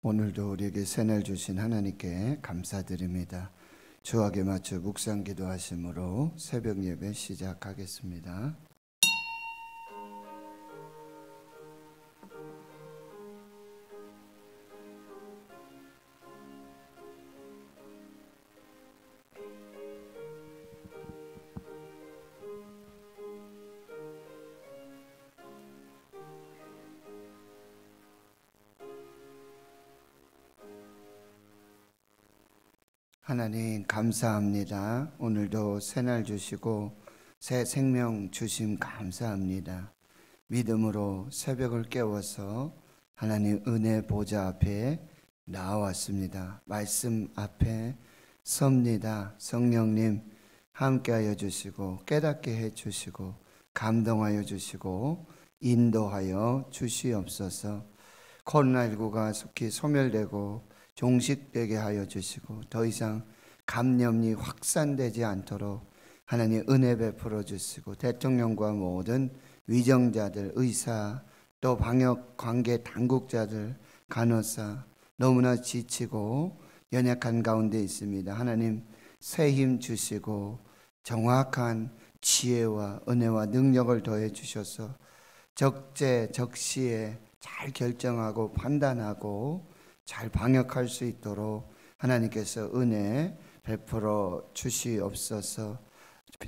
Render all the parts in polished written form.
오늘도 우리에게 새날 주신 하나님께 감사드립니다. 주악에 맞춰 묵상 기도하심으로 새벽 예배 시작하겠습니다. 하나님 감사합니다. 오늘도 새날 주시고 새 생명 주심 감사합니다. 믿음으로 새벽을 깨워서 하나님 은혜 보좌 앞에 나왔습니다. 말씀 앞에 섭니다. 성령님 함께하여 주시고 깨닫게 해주시고 감동하여 주시고 인도하여 주시옵소서. 코로나19가 속히 소멸되고 종식되게 하여 주시고 더 이상 감염이 확산되지 않도록 하나님 은혜 베풀어 주시고 대통령과 모든 위정자들, 의사, 또 방역 관계 당국자들, 간호사 너무나 지치고 연약한 가운데 있습니다. 하나님 새 힘 주시고 정확한 지혜와 은혜와 능력을 더해 주셔서 적재 적시에 잘 결정하고 판단하고 잘 방역할 수 있도록 하나님께서 은혜 베풀어 주시옵소서.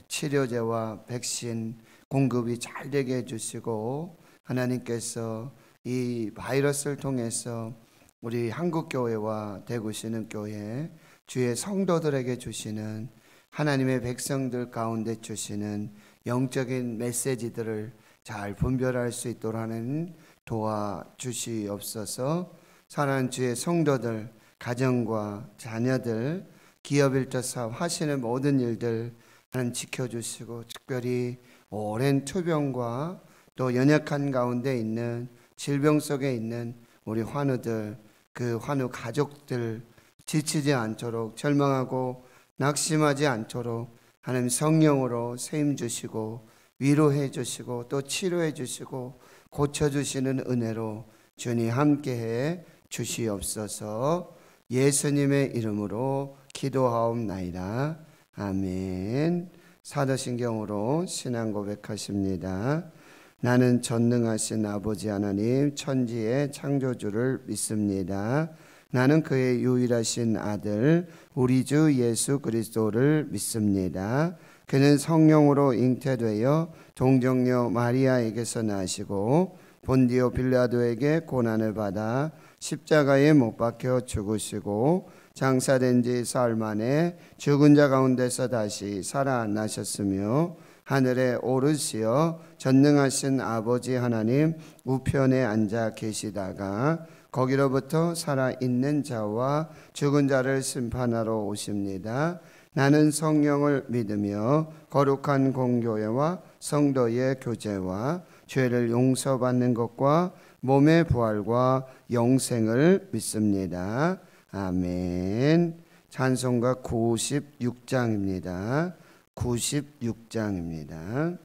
치료제와 백신 공급이 잘 되게 해주시고 하나님께서 이 바이러스를 통해서 우리 한국교회와 대구신흥교회 주의 성도들에게 주시는 하나님의 백성들 가운데 주시는 영적인 메시지들을 잘 분별할 수 있도록 하는 도와주시옵소서. 사랑하는 주의 성도들, 가정과 자녀들, 기업일터 사업 하시는 모든 일들 하나님 지켜주시고 특별히 오랜 투병과 또 연약한 가운데 있는 질병 속에 있는 우리 환우들, 그 환우 가족들 지치지 않도록 절망하고 낙심하지 않도록 하나님 성령으로 세임 주시고 위로해 주시고 또 치료해 주시고 고쳐주시는 은혜로 주님 함께해 주시옵소서. 예수님의 이름으로 기도하옵나이다. 아멘. 사도신경으로 신앙 고백하십니다. 나는 전능하신 아버지 하나님 천지의 창조주를 믿습니다. 나는 그의 유일하신 아들 우리 주 예수 그리스도를 믿습니다. 그는 성령으로 잉태되어 동정녀 마리아에게서 나시고 본디오 빌라도에게 고난을 받아 십자가에 못 박혀 죽으시고 장사된 지 사흘 만에 죽은 자 가운데서 다시 살아나셨으며 하늘에 오르시어 전능하신 아버지 하나님 우편에 앉아 계시다가 거기로부터 살아있는 자와 죽은 자를 심판하러 오십니다. 나는 성령을 믿으며 거룩한 공교회와 성도의 교제와 죄를 용서받는 것과 몸의 부활과 영생을 믿습니다. 아멘. 찬송가 96장입니다. 96장입니다.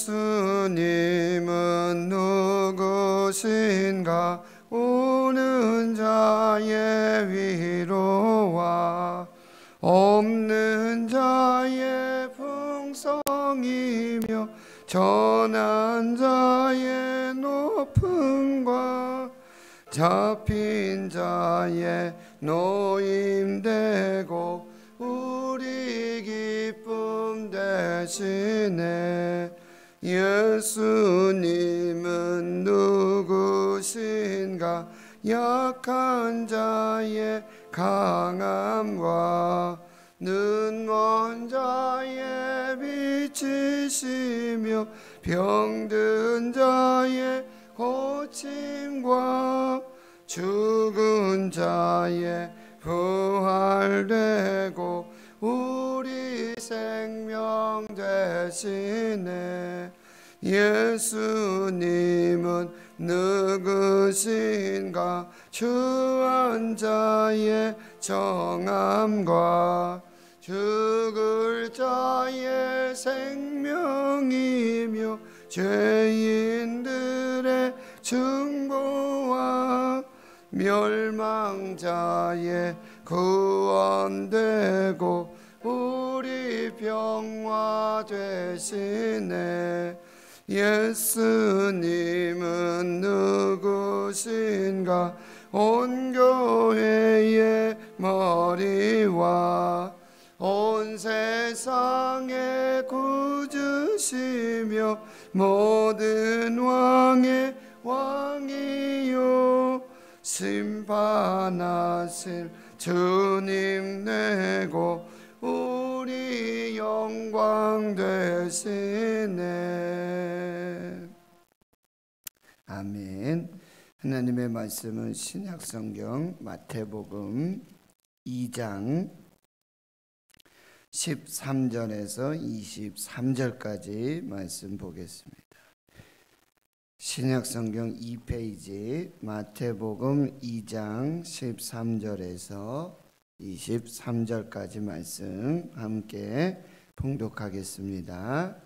예수님은 누구신가? 오는 자의 위로와 없는 자의 풍성이며 전한 자의 높음과 잡힌 자의 노임되고 우리 기쁨 되시네. 예수님은 누구신가? 약한 자의 강함과 눈먼 자의 빛이시며 병든 자의 고침과 죽은 자의 부활되고 우리 생명 되시네. 예수님은 누구신가? 주한 자의 정함과 죽을 자의 생명이며 죄인들의 증거와 멸망자의 구원되고 우리 병화 되시네. 예수님은 누구신가? 온 교회의 머리와 온 세상의 구주시며 모든 왕의 왕이요 심판하실 주님 되고 우리 영광 되시네. 아멘. 하나님의 말씀은 신약성경 마태복음 2장 13절에서 23절까지 말씀 보겠습니다. 신약성경 2페이지 마태복음 2장 13절에서 23절까지 말씀 함께 봉독하겠습니다.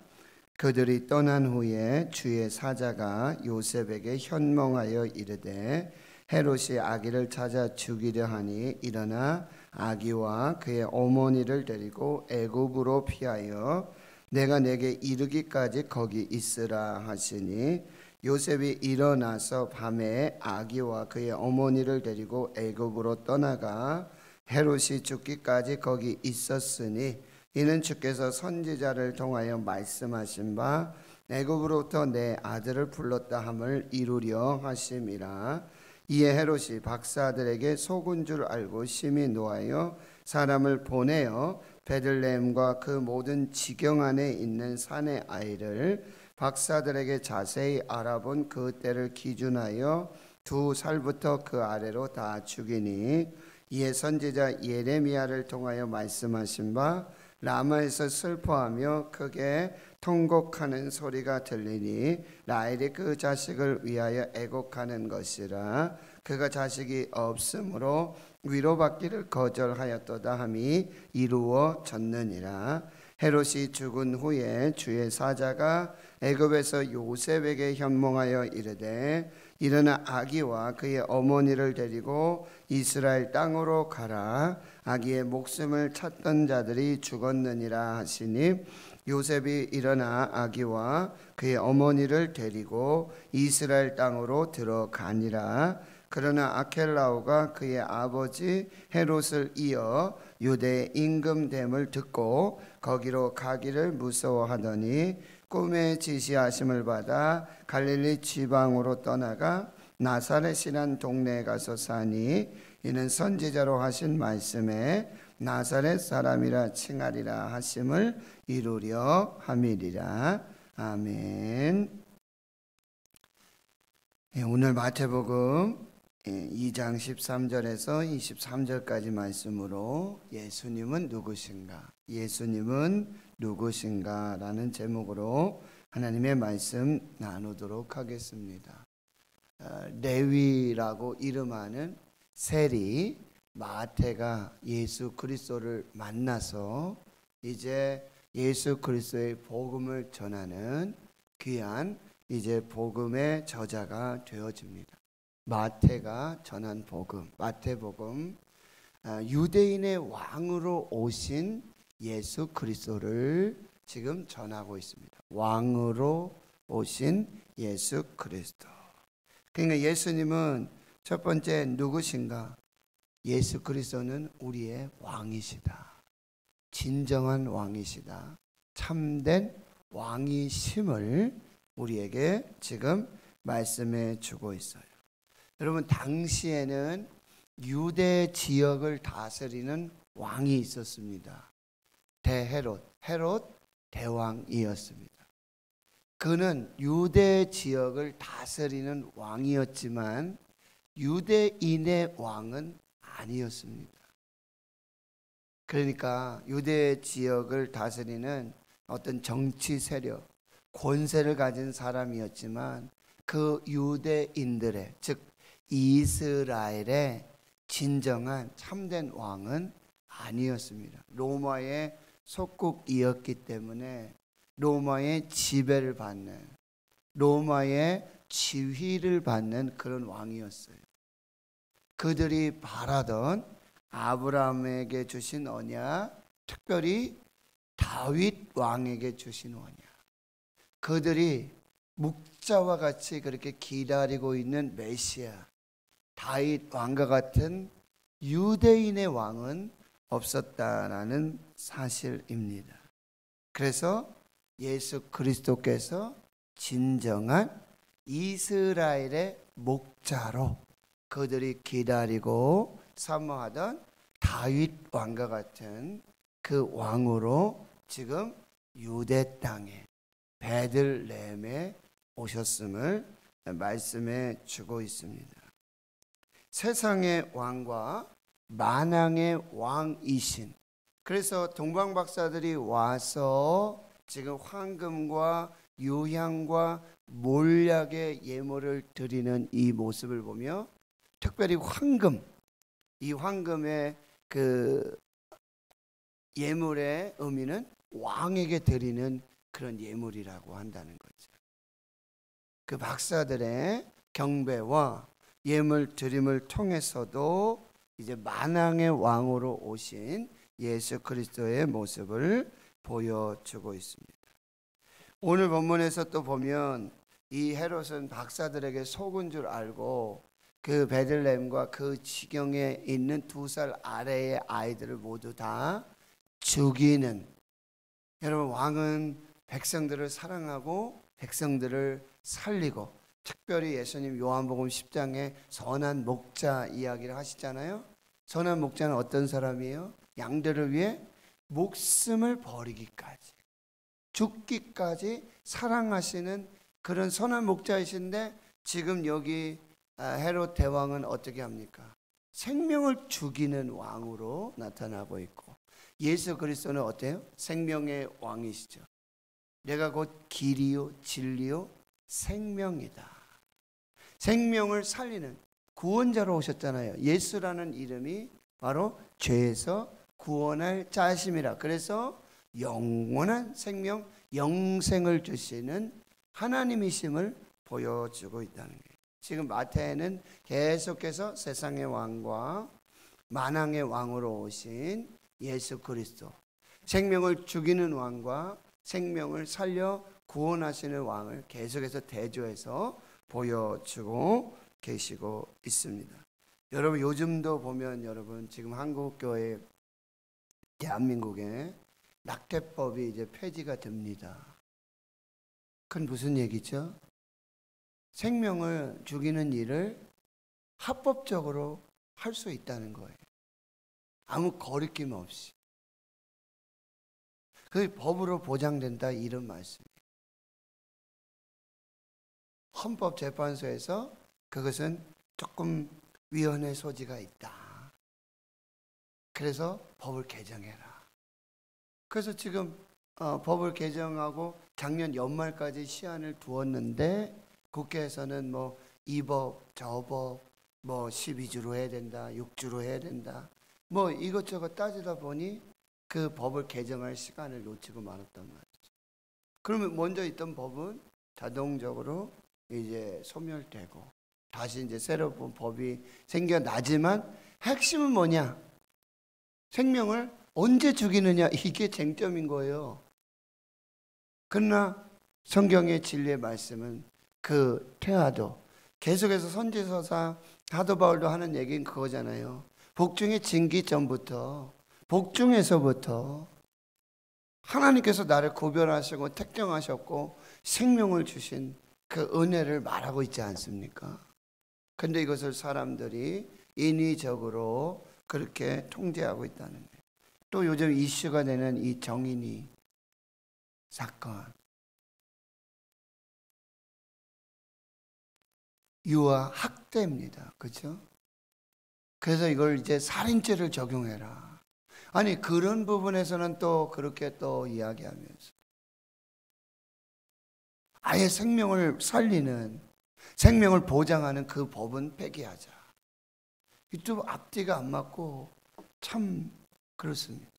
그들이 떠난 후에 주의 사자가 요셉에게 현몽하여 이르되 헤롯이 아기를 찾아 죽이려 하니 일어나 아기와 그의 어머니를 데리고 애굽으로 피하여 내가 내게 이르기까지 거기 있으라 하시니 요셉이 일어나서 밤에 아기와 그의 어머니를 데리고 애굽으로 떠나가 헤롯이 죽기까지 거기 있었으니 이는 주께서 선지자를 통하여 말씀하신 바 애굽으로부터 내 아들을 불렀다 함을 이루려 하심이라. 이에 헤롯이 박사들에게 속은 줄 알고 심히 노하여 사람을 보내어 베들레헴과 그 모든 지경 안에 있는 산의 아이를 박사들에게 자세히 알아본 그 때를 기준하여 2살부터 그 아래로 다 죽이니 이에 선지자 예레미야를 통하여 말씀하신 바 라마에서 슬퍼하며 크게 통곡하는 소리가 들리니 라헬이 그 자식을 위하여 애곡하는 것이라. 그가 자식이 없으므로 위로받기를 거절하였도다 함이 이루어졌느니라. 헤롯이 죽은 후에 주의 사자가 애굽에서 요셉에게 현몽하여 이르되 일어나 아기와 그의 어머니를 데리고 이스라엘 땅으로 가라. 아기의 목숨을 찾던 자들이 죽었느니라 하시니 요셉이 일어나 아기와 그의 어머니를 데리고 이스라엘 땅으로 들어가니라. 그러나 아켈라오가 그의 아버지 헤롯을 이어 유대의 임금됨을 듣고 거기로 가기를 무서워하더니 꿈에 지시하심을 받아 갈릴리 지방으로 떠나가 나사렛이란 동네에 가서 사니 이는 선지자로 하신 말씀에 나사렛 사람이라 칭하리라 하심을 이루려 함이리라. 아멘. 오늘 마태복음 2장 13절에서 23절까지 말씀으로 예수님은 누구신가? 예수님은 누구신가? 라는 제목으로 하나님의 말씀 나누도록 하겠습니다. 레위라고 이름하는 세리 마태가 예수 그리스도를 만나서 이제 예수 그리스도의 복음을 전하는 귀한 이제 복음의 저자가 되어집니다. 마태가 전한 복음, 마태복음, 유대인의 왕으로 오신 예수 그리스도를 지금 전하고 있습니다. 왕으로 오신 예수 그리스도. 그러니까 예수님은 첫 번째 누구신가? 예수 그리스도는 우리의 왕이시다. 진정한 왕이시다. 참된 왕이심을 우리에게 지금 말씀해 주고 있어요. 여러분, 당시에는 유대 지역을 다스리는 왕이 있었습니다. 대헤롯, 헤롯 대왕이었습니다. 그는 유대 지역을 다스리는 왕이었지만 유대인의 왕은 아니었습니다. 그러니까 유대 지역을 다스리는 어떤 정치 세력, 권세를 가진 사람이었지만 그 유대인들의, 즉 이스라엘의 진정한 참된 왕은 아니었습니다. 로마의 속국이었기 때문에 로마의 지배를 받는, 로마의 지휘를 받는 그런 왕이었어요. 그들이 바라던 아브라함에게 주신 언약, 특별히 다윗 왕에게 주신 언약, 그들이 묵자와 같이 그렇게 기다리고 있는 메시아 다윗 왕과 같은 유대인의 왕은 없었다라는 사실입니다. 그래서 예수 그리스도께서 진정한 이스라엘의 목자로 그들이 기다리고 사모하던 다윗 왕과 같은 그 왕으로 지금 유대 땅에 베들레헴에 오셨음을 말씀해 주고 있습니다. 세상의 왕과 만왕의 왕이신, 그래서 동방 박사들이 와서 지금 황금과 유향과 몰약의 예물을 드리는 이 모습을 보며, 특별히 황금, 이 황금의 그 예물의 의미는 왕에게 드리는 그런 예물이라고 한다는 거죠. 그 박사들의 경배와 예물 드림을 통해서도 이제 만왕의 왕으로 오신 예수 그리스도의 모습을 보여주고 있습니다. 오늘 본문에서 또 보면 이 헤롯은 박사들에게 속은 줄 알고 그 베들레헴과 그 지경에 있는 2살 아래의 아이들을 모두 다 죽이는, 여러분 왕은 백성들을 사랑하고 백성들을 살리고, 특별히 예수님 요한복음 10장에 선한 목자 이야기를 하시잖아요. 선한 목자는 어떤 사람이에요? 양들을 위해 목숨을 버리기까지, 죽기까지 사랑하시는 그런 선한 목자이신데, 지금 여기 헤롯 대왕은 어떻게 합니까? 생명을 죽이는 왕으로 나타나고 있고, 예수 그리스도는 어때요? 생명의 왕이시죠. 내가 곧 길이요 진리요 생명이다. 생명을 살리는 구원자로 오셨잖아요. 예수라는 이름이 바로 죄에서 구원할 자심이라. 그래서 영원한 생명, 영생을 주시는 하나님이심을 보여주고 있다는 거예요. 지금 마태는 계속해서 세상의 왕과 만왕의 왕으로 오신 예수 그리스도, 생명을 죽이는 왕과 생명을 살려 구원하시는 왕을 계속해서 대조해서 보여주고 계시고 있습니다. 여러분 요즘도 보면, 여러분 지금 한국교회, 대한민국에 낙태법이 이제 폐지가 됩니다. 그건 무슨 얘기죠? 생명을 죽이는 일을 합법적으로 할 수 있다는 거예요. 아무 거리낌 없이. 그게 법으로 보장된다, 이런 말씀이에요. 헌법재판소에서 그것은 조금 위헌의 소지가 있다. 그래서 법을 개정해라. 그래서 지금 법을 개정하고 작년 연말까지 시한을 두었는데, 국회에서는 뭐 이 법, 저 법, 뭐 12주로 해야 된다, 6주로 해야 된다, 뭐 이것저것 따지다 보니 그 법을 개정할 시간을 놓치고 말았단 말이죠. 그러면 먼저 있던 법은 자동적으로 이제 소멸되고 다시 이제 새로운 법이 생겨나지만, 핵심은 뭐냐? 생명을 언제 죽이느냐, 이게 쟁점인 거예요. 그러나 성경의 진리의 말씀은 그 태아도, 계속해서 선지서사 사도 바울도 하는 얘기는 그거잖아요. 복중의 징기 전부터, 복중에서부터 하나님께서 나를 구별하시고 택정하셨고 생명을 주신 그 은혜를 말하고 있지 않습니까? 근데 이것을 사람들이 인위적으로 그렇게 통제하고 있다는 거예요. 또 요즘 이슈가 되는 이 정인이 사건, 유아 학대입니다. 그렇죠? 그래서 이걸 이제 살인죄를 적용해라. 아니 그런 부분에서는 또 그렇게 또 이야기하면서 아예 생명을 살리는, 생명을 보장하는 그 법은 폐기하자. 이 좀 앞뒤가 안 맞고 참 그렇습니다.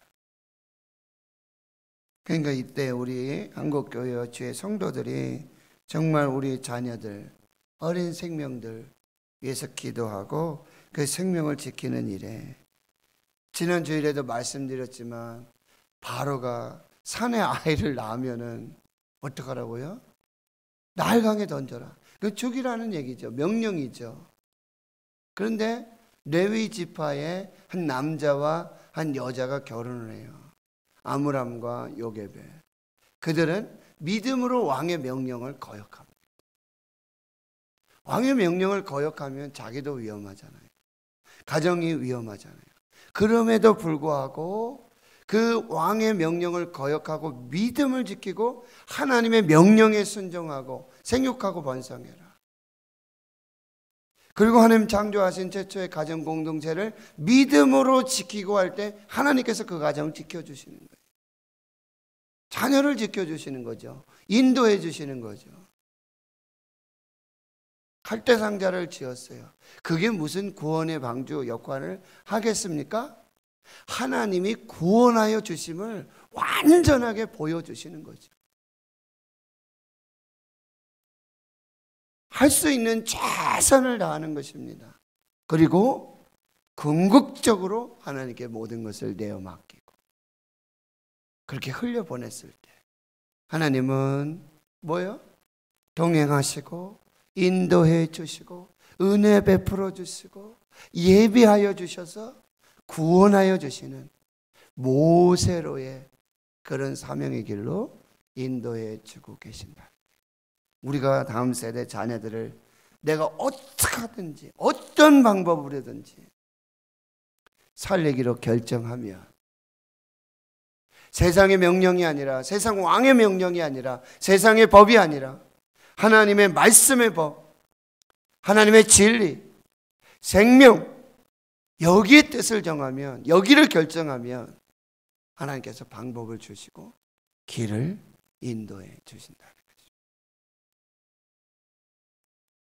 그러니까 이때 우리 한국교회 주의 성도들이 정말 우리 자녀들, 어린 생명들 위해서 기도하고 그 생명을 지키는 일에, 지난 주일에도 말씀드렸지만 바로가 산에 아이를 낳으면은 어떡하라고요? 나일강에 던져라. 그 죽이라는 얘기죠. 명령이죠. 그런데 레위 지파의 한 남자와 한 여자가 결혼을 해요. 아므람과 요게벨. 그들은 믿음으로 왕의 명령을 거역합니다. 왕의 명령을 거역하면 자기도 위험하잖아요. 가정이 위험하잖아요. 그럼에도 불구하고 그 왕의 명령을 거역하고 믿음을 지키고 하나님의 명령에 순종하고 생육하고 번성해라. 그리고 하나님 창조하신 최초의 가정 공동체를 믿음으로 지키고 할 때 하나님께서 그 가정을 지켜주시는 거예요. 자녀를 지켜주시는 거죠. 인도해 주시는 거죠. 칼대상자를 지었어요. 그게 무슨 구원의 방주 역할을 하겠습니까? 하나님이 구원하여 주심을 완전하게 보여주시는 거죠. 할 수 있는 최선을 다하는 것입니다. 그리고 궁극적으로 하나님께 모든 것을 내어 맡기고 그렇게 흘려보냈을 때 하나님은 뭐요? 동행하시고 인도해 주시고 은혜 베풀어 주시고 예비하여 주셔서 구원하여 주시는 모세로의 그런 사명의 길로 인도해 주고 계신다. 우리가 다음 세대 자녀들을 내가 어떻게 하든지 어떤 방법으로든지 살리기로 결정하면 세상의 명령이 아니라 세상 왕의 명령이 아니라 세상의 법이 아니라 하나님의 말씀의 법, 하나님의 진리, 생명 여기에 뜻을 정하면 여기를 결정하면 하나님께서 방법을 주시고 길을 인도해 주신다는 거죠.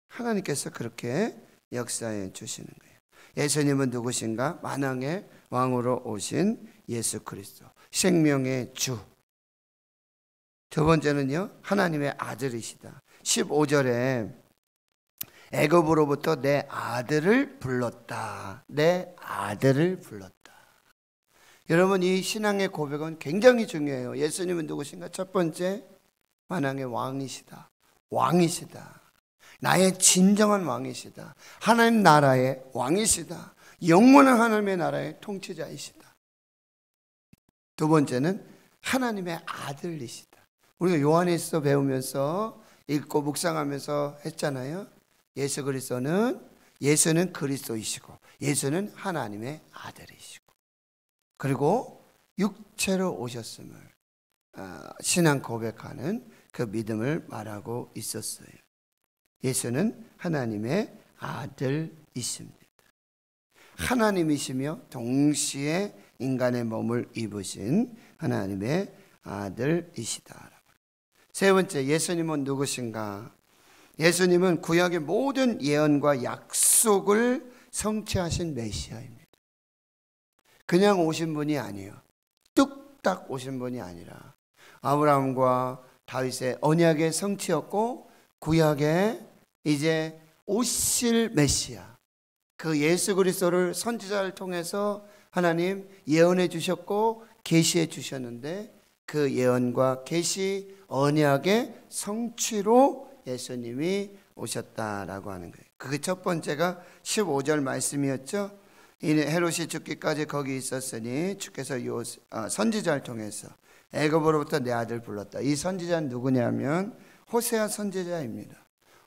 하나님께서 그렇게 역사해 주시는 거예요. 예수님은 누구신가? 만왕의 왕으로 오신 예수 그리스도, 생명의 주. 두 번째는요, 하나님의 아들이시다. 15절에 애굽으로부터 내 아들을 불렀다. 내 아들을 불렀다. 여러분, 이 신앙의 고백은 굉장히 중요해요. 예수님은 누구신가? 첫 번째, 만왕의 왕이시다. 왕이시다. 나의 진정한 왕이시다. 하나님 나라의 왕이시다. 영원한 하나님의 나라의 통치자이시다. 두 번째는 하나님의 아들이시다. 우리가 요한에서 배우면서 읽고 묵상하면서 했잖아요. 예수는 그리스도이시고 예수는 하나님의 아들이시고 그리고 육체로 오셨음을 신앙 고백하는 그 믿음을 말하고 있었어요. 예수는 하나님의 아들이십니다. 하나님이시며 동시에 인간의 몸을 입으신 하나님의 아들이시다. 세 번째, 예수님은 누구신가? 예수님은 구약의 모든 예언과 약속을 성취하신 메시아입니다. 그냥 오신 분이 아니에요. 뚝딱 오신 분이 아니라 아브라함과 다윗의 언약의 성취였고 구약의 이제 오실 메시아, 그 예수 그리스도를 선지자를 통해서 하나님 예언해 주셨고 계시해 주셨는데 그 예언과 계시 언약의 성취로 예수님이 오셨다라고 하는 거예요. 그게 첫 번째가 15절 말씀이었죠. 헤롯이 죽기까지 거기 있었으니 주께서 선지자를 통해서 애굽으로부터 내 아들 불렀다. 이 선지자는 누구냐면 호세아 선지자입니다.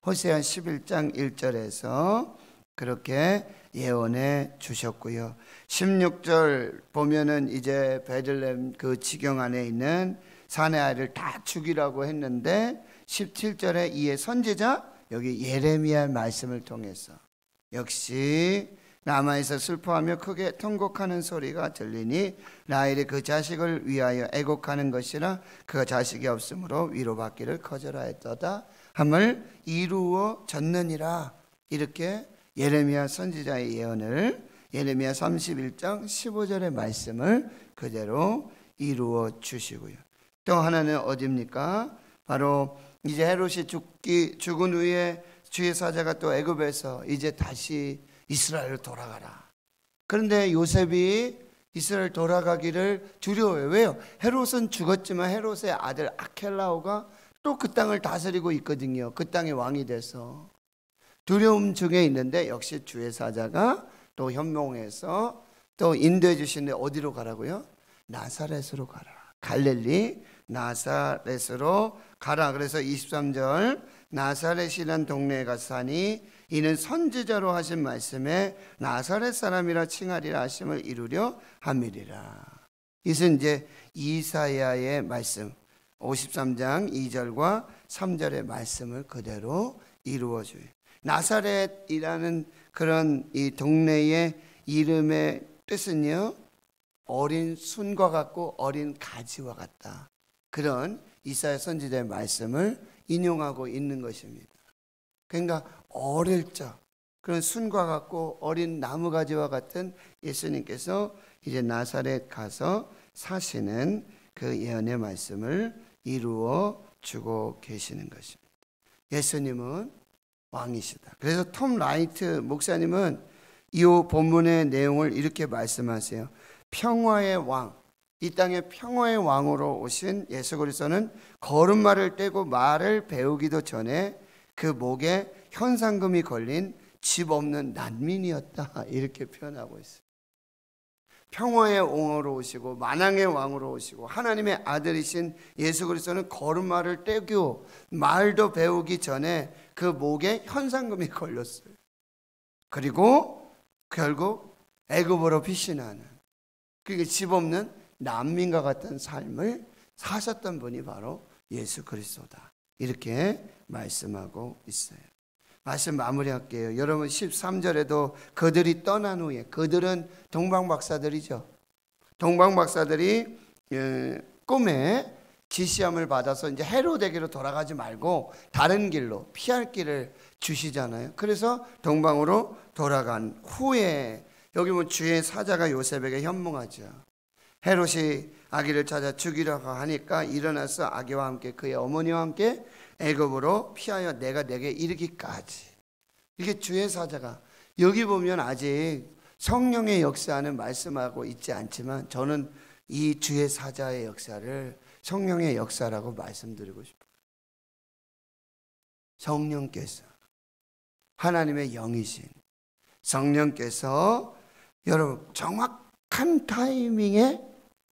호세아 11장 1절에서 그렇게 예언해 주셨고요. 16절 보면은 이제 베들레헴 그 지경 안에 있는 사내 아이를 다 죽이라고 했는데 17절에 이에 선지자 여기 예레미야 말씀을 통해서 역시 라마에서 슬퍼하며 크게 통곡하는 소리가 들리니 라헬이 그 자식을 위하여 애곡하는 것이라 그가 자식이 없으므로 위로받기를 거절하였도다 함을 이루어졌느니라. 이렇게 예레미야 선지자의 예언을 예레미야 31장 15절의 말씀을 그대로 이루어 주시고요. 또 하나는 어디입니까? 바로 이제 헤롯이 죽은 후에 주의 사자가 또 애굽에서 이제 다시 이스라엘로 돌아가라. 그런데 요셉이 이스라엘 돌아가기를 두려워해요. 왜요? 헤롯은 죽었지만 헤롯의 아들 아켈라오가 또 그 땅을 다스리고 있거든요. 그 땅의 왕이 돼서 두려움 중에 있는데 역시 주의 사자가 또 현몽해서 또 인도해 주시는데 어디로 가라고요? 나사렛으로 가라. 갈릴리 나사렛으로 가라. 그래서 23절 나사렛이란 동네에 가서 사니 이는 선지자로 하신 말씀에 나사렛 사람이라 칭하리라 하심을 이루려 함이리라. 이것은 이제 이사야의 말씀 53장 2절과 3절의 말씀을 그대로 이루어줘요. 나사렛이라는 그런 이 동네의 이름의 뜻은요, 어린 순과 같고 어린 가지와 같다. 그런 이사야 선지자의 말씀을 인용하고 있는 것입니다. 그러니까 어릴 적 그런 순과 같고 어린 나무가지와 같은 예수님께서 이제 나사렛 가서 사시는 그 예언의 말씀을 이루어 주고 계시는 것입니다. 예수님은 왕이시다. 그래서 톰 라이트 목사님은 이 본문의 내용을 이렇게 말씀하세요. 평화의 왕, 이 땅에 평화의 왕으로 오신 예수 그리스도는 걸음마를 떼고 말을 배우기도 전에 그 목에 현상금이 걸린 집 없는 난민이었다. 이렇게 표현하고 있어요. 평화의 왕으로 오시고 만왕의 왕으로 오시고 하나님의 아들이신 예수 그리스도는 걸음마를 떼고 말도 배우기 전에 그 목에 현상금이 걸렸어요. 그리고 결국 애굽으로 피신하는, 그게 집 없는 난민과 같은 삶을 사셨던 분이 바로 예수 그리스도다. 이렇게 말씀하고 있어요. 말씀 마무리할게요. 여러분 13절에도 그들이 떠난 후에, 그들은 동방박사들이죠. 동방박사들이 꿈에 지시함을 받아서 이제 헤로데게로 돌아가지 말고 다른 길로 피할 길을 주시잖아요. 그래서 동방으로 돌아간 후에 여기 보면 주의 사자가 요셉에게 현몽하죠. 헤롯이 아기를 찾아 죽이려고 하니까 일어나서 아기와 함께 그의 어머니와 함께 애굽으로 피하여 내가 내게 이르기까지. 이게 주의 사자가, 여기 보면 아직 성령의 역사는 말씀하고 있지 않지만 저는 이 주의 사자의 역사를 성령의 역사라고 말씀드리고 싶어요. 성령께서, 하나님의 영이신 성령께서 여러분 정확한 타이밍에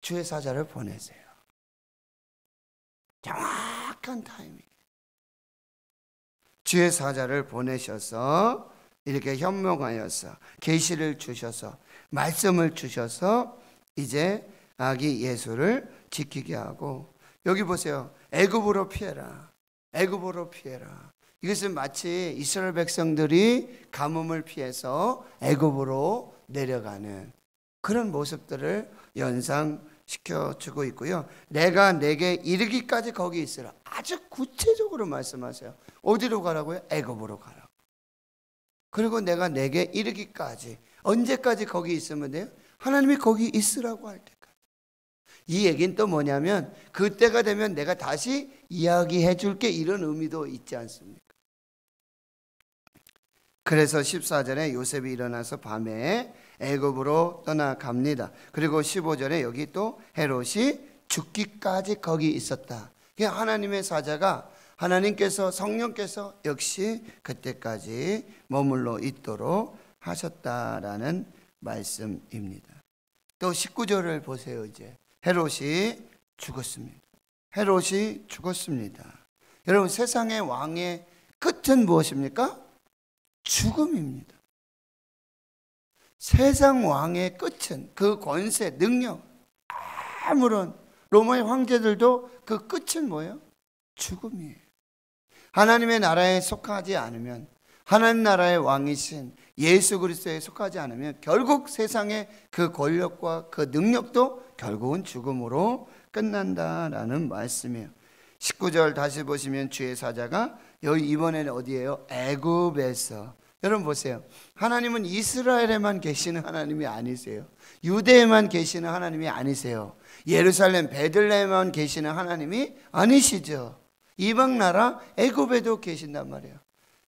주의 사자를 보내세요. 정확한 타이밍. 주의 사자를 보내셔서 이렇게 현몽하여서 계시를 주셔서 말씀을 주셔서 이제 아기 예수를 지키게 하고, 여기 보세요. 애굽으로 피해라. 애굽으로 피해라. 이것은 마치 이스라엘 백성들이 가뭄을 피해서 애굽으로 내려가는 그런 모습들을 연상시켜주고 있고요. 내가 내게 이르기까지 거기 있으라. 아주 구체적으로 말씀하세요. 어디로 가라고요? 애굽으로 가라고. 그리고 내가 내게 이르기까지, 언제까지 거기 있으면 돼요? 하나님이 거기 있으라고 할 때까지. 이 얘기는 또 뭐냐면 그때가 되면 내가 다시 이야기해 줄게, 이런 의미도 있지 않습니까? 그래서 14절에 요셉이 일어나서 밤에 애굽으로 떠나갑니다. 그리고 15절에 여기 또 헤롯이 죽기까지 거기 있었다. 하나님의 사자가, 하나님께서, 성령께서 역시 그때까지 머물러 있도록 하셨다라는 말씀입니다. 또 19절을 보세요. 이제 헤롯이 죽었습니다. 헤롯이 죽었습니다. 여러분, 세상의 왕의 끝은 무엇입니까? 죽음입니다. 세상 왕의 끝은, 그 권세, 능력, 아무런 로마의 황제들도 그 끝은 뭐예요? 죽음이에요. 하나님의 나라에 속하지 않으면, 하나님 나라의 왕이신 예수 그리스도에 속하지 않으면 결국 세상의 그 권력과 그 능력도 결국은 죽음으로 끝난다라는 말씀이에요. 19절 다시 보시면 주의 사자가, 여기 이번에는 어디예요? 애굽에서 여러분 보세요. 하나님은 이스라엘에만 계시는 하나님이 아니세요. 유대에만 계시는 하나님이 아니세요. 예루살렘 베들레헴에만 계시는 하나님이 아니시죠. 이방 나라 애굽에도 계신단 말이에요.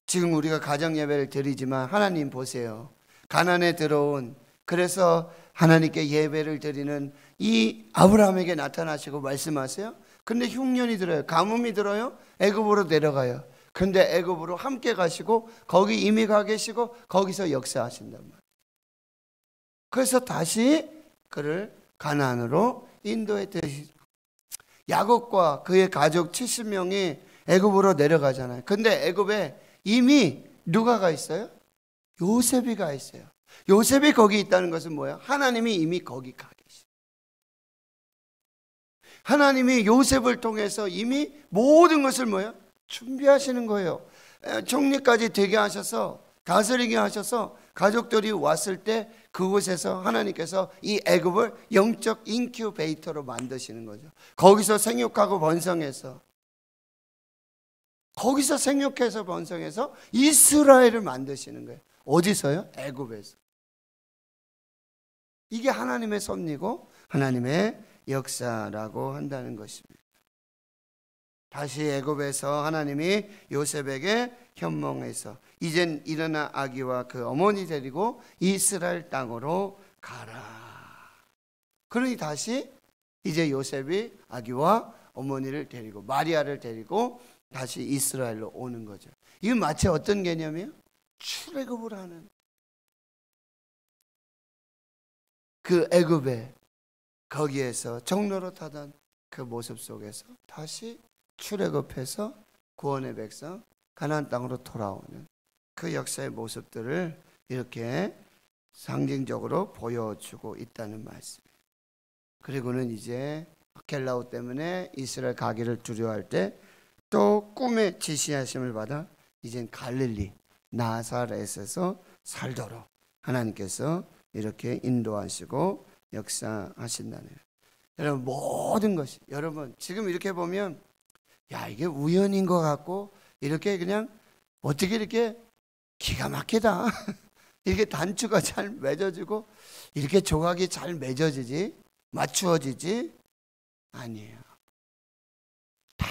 지금 우리가 가정 예배를 드리지만 하나님 보세요. 가나안에 들어온, 그래서 하나님께 예배를 드리는 이 아브라함에게 나타나시고 말씀하세요. 근데 흉년이 들어요. 가뭄이 들어요. 애굽으로 내려가요. 근데 애굽으로 함께 가시고 거기 이미 가 계시고 거기서 역사하신단 말이에요. 그래서 다시 그를 가나안으로 인도에 데리시고, 야곱과 그의 가족 70명이 애굽으로 내려가잖아요. 근데 애굽에 이미 누가 가 있어요? 요셉이 가 있어요. 요셉이 거기 있다는 것은 뭐예요? 하나님이 이미 거기 가 계시죠. 하나님이 요셉을 통해서 이미 모든 것을 뭐예요? 준비하시는 거예요. 총리까지 되게 하셔서, 다스리게 하셔서 가족들이 왔을 때 그곳에서 하나님께서 이 애굽을 영적 인큐베이터로 만드시는 거죠. 거기서 생육하고 번성해서, 거기서 생육해서 번성해서 이스라엘을 만드시는 거예요. 어디서요? 애굽에서. 이게 하나님의 섭리고 하나님의 역사라고 한다는 것입니다. 다시 애굽에서 하나님이 요셉에게 현몽해서 이젠 일어나 아기와 그 어머니 데리고 이스라엘 땅으로 가라. 그러니 다시 이제 요셉이 아기와 어머니를 데리고, 마리아를 데리고 다시 이스라엘로 오는 거죠. 이건 마치 어떤 개념이에요? 출애굽을 하는, 그 애굽에 거기에서 종로로 타던 그 모습 속에서 다시 출애굽해서 구원의 백성 가나안 땅으로 돌아오는 그 역사의 모습들을 이렇게 상징적으로 보여주고 있다는 말씀이에요. 그리고는 이제 겔라오 때문에 이스라엘 가기를 두려워할 때 또 꿈에 지시하심을 받아 이젠 갈릴리 나사렛에서 살도록 하나님께서 이렇게 인도하시고 역사하신다는 거예요. 여러분 모든 것이, 여러분 지금 이렇게 보면 야 이게 우연인 것 같고, 이렇게 그냥 어떻게 이렇게 기가 막히다 이렇게 단추가 잘 맺어지고 이렇게 조각이 잘 맺어지지, 맞추어지지, 아니에요. 다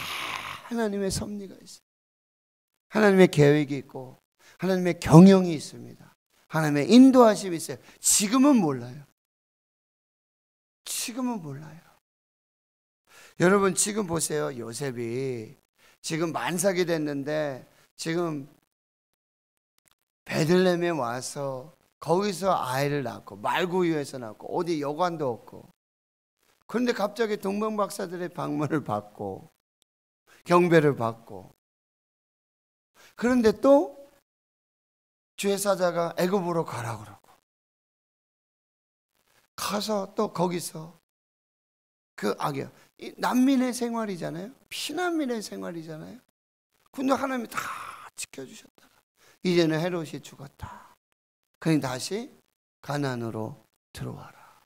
하나님의 섭리가 있어요. 하나님의 계획이 있고 하나님의 경영이 있습니다. 하나님의 인도하심이 있어요. 지금은 몰라요. 지금은 몰라요. 여러분 지금 보세요. 요셉이 지금 만삭이 됐는데 지금 베들레헴에 와서 거기서 아이를 낳고 말구유에서 낳고 어디 여관도 없고, 그런데 갑자기 동방박사들의 방문을 받고 경배를 받고, 그런데 또 주의 사자가 애굽으로 가라 그러고 가서 또 거기서 그 악이요, 난민의 생활이잖아요. 피난민의 생활이잖아요. 근데 하나님이 다 지켜주셨다가 이제는 헤롯이 죽었다. 그러니 다시 가나안으로 들어와라.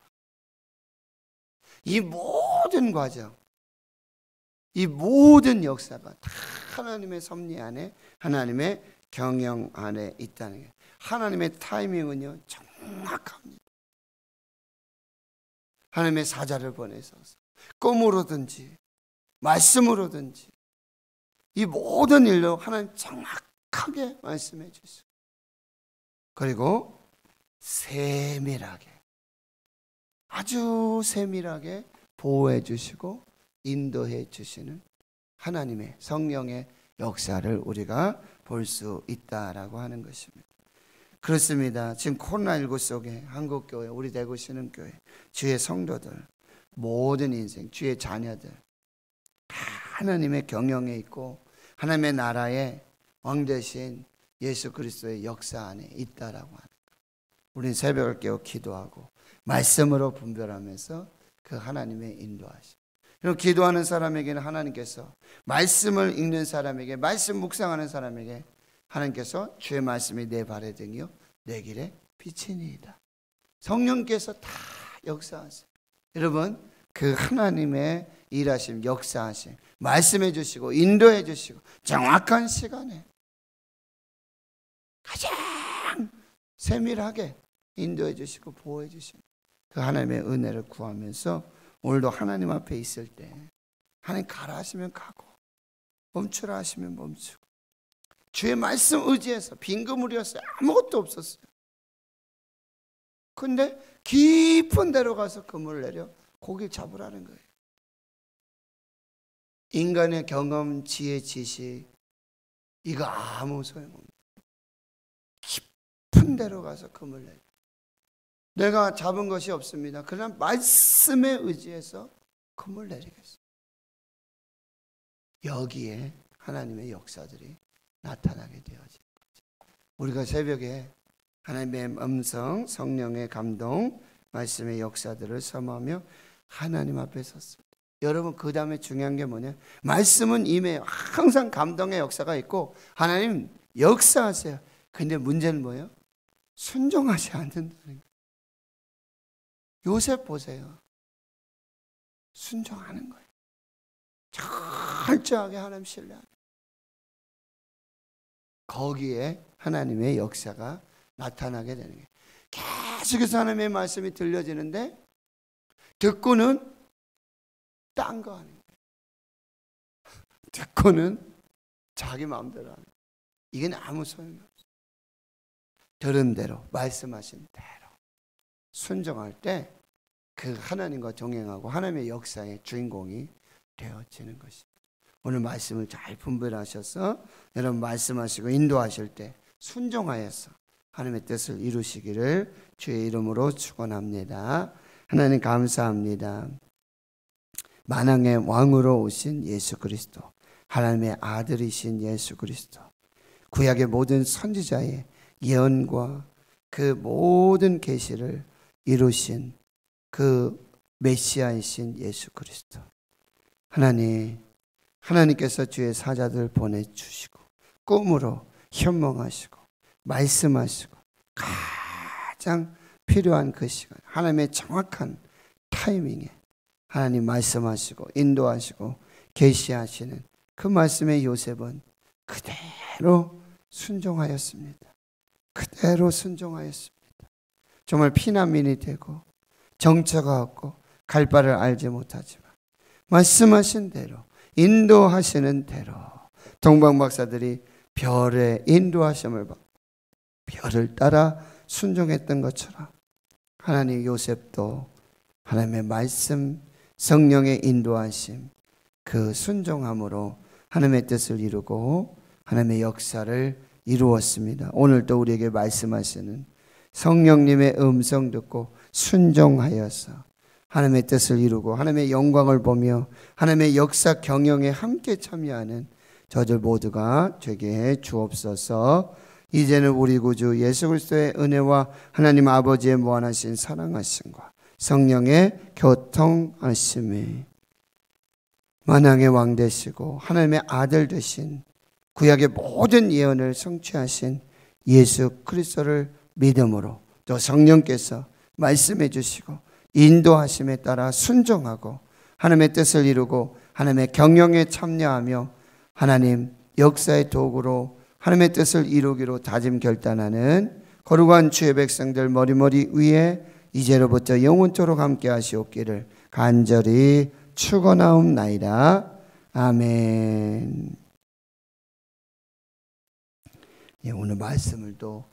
이 모든 과정, 이 모든 역사가 다 하나님의 섭리 안에, 하나님의 경영 안에 있다는 게, 하나님의 타이밍은요 정확합니다. 하나님의 사자를 보내서 꿈으로든지 말씀으로든지 이 모든 일로 하나님 정확하게 말씀해 주시고, 그리고 세밀하게, 아주 세밀하게 보호해 주시고 인도해 주시는 하나님의 성령의 역사를 우리가 볼 수 있다라고 하는 것입니다. 그렇습니다. 지금 코로나19 속에 한국교회, 우리 대구 신흥교회, 주의 성도들, 모든 인생, 주의 자녀들 다 하나님의 경영에 있고 하나님의 나라의 왕 되신 예수 그리스도의 역사 안에 있다라고 하는 것. 우리는 새벽을 깨워 기도하고 말씀으로 분별하면서 그 하나님의 인도하심. 그리고 기도하는 사람에게는 하나님께서, 말씀을 읽는 사람에게, 말씀 묵상하는 사람에게 하나님께서 주의 말씀이 내 발의 등이요 내 길의 빛이니이다. 성령께서 다 역사하세요. 여러분 그 하나님의 일하심, 역사하심, 말씀해 주시고 인도해 주시고 정확한 시간에 가장 세밀하게 인도해 주시고 보호해 주시고 그 하나님의 은혜를 구하면서 오늘도 하나님 앞에 있을 때 하나님 가라 하시면 가고 멈추라 하시면 멈추고 주의 말씀 의지해서 빈 그물이었어요. 아무것도 없었어요. 근데 깊은 데로 가서 그물을 내려 고기를 잡으라는 거예요. 인간의 경험, 지혜, 지식 이거 아무 소용없는 깊은 데로 가서 그물을 내려 내가 잡은 것이 없습니다. 그러나 말씀에 의지해서 그물을 내리겠어요. 여기에 하나님의 역사들이 나타나게 되어진 거죠. 우리가 새벽에 하나님의 음성, 성령의 감동, 말씀의 역사들을 섬하며 하나님 앞에 섰습니다. 여러분 그 다음에 중요한 게 뭐냐? 말씀은 임해요. 항상 감동의 역사가 있고 하나님 역사하세요. 근데 문제는 뭐예요? 순종하지 않는다는 거예요. 요셉 보세요. 순종하는 거예요. 철저하게 하나님 신뢰하는 거예요. 거기에 하나님의 역사가 나타나게 되는 거예요. 계속해서 하나님의 말씀이 들려지는데 듣고는 딴 거 하는 거예요. 듣고는 자기 마음대로 하는 거예요. 이건 아무 소용이 없어요. 들은 대로 말씀하신 대로 순종할 때 그 하나님과 동행하고 하나님의 역사의 주인공이 되어지는 것입니다. 오늘 말씀을 잘 분별하셔서 여러분 말씀하시고 인도하실 때 순종하여서 하나님의 뜻을 이루시기를 주의 이름으로 축원합니다. 하나님 감사합니다. 만왕의 왕으로 오신 예수 그리스도, 하나님의 아들이신 예수 그리스도, 구약의 모든 선지자의 예언과 그 모든 계시를 이루신 그 메시아이신 예수 그리스도, 하나님께서 주의 사자들 보내주시고 꿈으로 현몽하시고 말씀하시고 가장 필요한 그 시간, 하나님의 정확한 타이밍에 하나님 말씀하시고 인도하시고 계시하시는 그 말씀의 요셉은 그대로 순종하였습니다. 그대로 순종하였습니다. 정말 피난민이 되고 정처가 없고 갈 바를 알지 못하지만 말씀하신 대로 인도하시는 대로 동방박사들이 별의 인도하심을 받고 별을 따라 순종했던 것처럼 하나님 요셉도 하나님의 말씀, 성령의 인도하심, 그 순종함으로 하나님의 뜻을 이루고 하나님의 역사를 이루었습니다. 오늘도 우리에게 말씀하시는 성령님의 음성 듣고 순종하여서 하나님의 뜻을 이루고 하나님의 영광을 보며 하나님의 역사 경영에 함께 참여하는 저들 모두가 되게 해 주옵소서. 이제는 우리 구주 예수 그리스도의 은혜와 하나님 아버지의 무한하신 사랑하심과 성령의 교통하심이 만왕의 왕 되시고 하나님의 아들 되신 구약의 모든 예언을 성취하신 예수 그리스도를 믿음으로 또 성령께서 말씀해 주시고 인도하심에 따라 순종하고 하나님의 뜻을 이루고 하나님의 경영에 참여하며 하나님 역사의 도구로 하나님의 뜻을 이루기로 다짐 결단하는 거룩한 주의 백성들 머리머리 위에 이제로부터 영원토록 함께 하시옵기를 간절히 축원하옵나이다. 아멘. 오늘 말씀을 또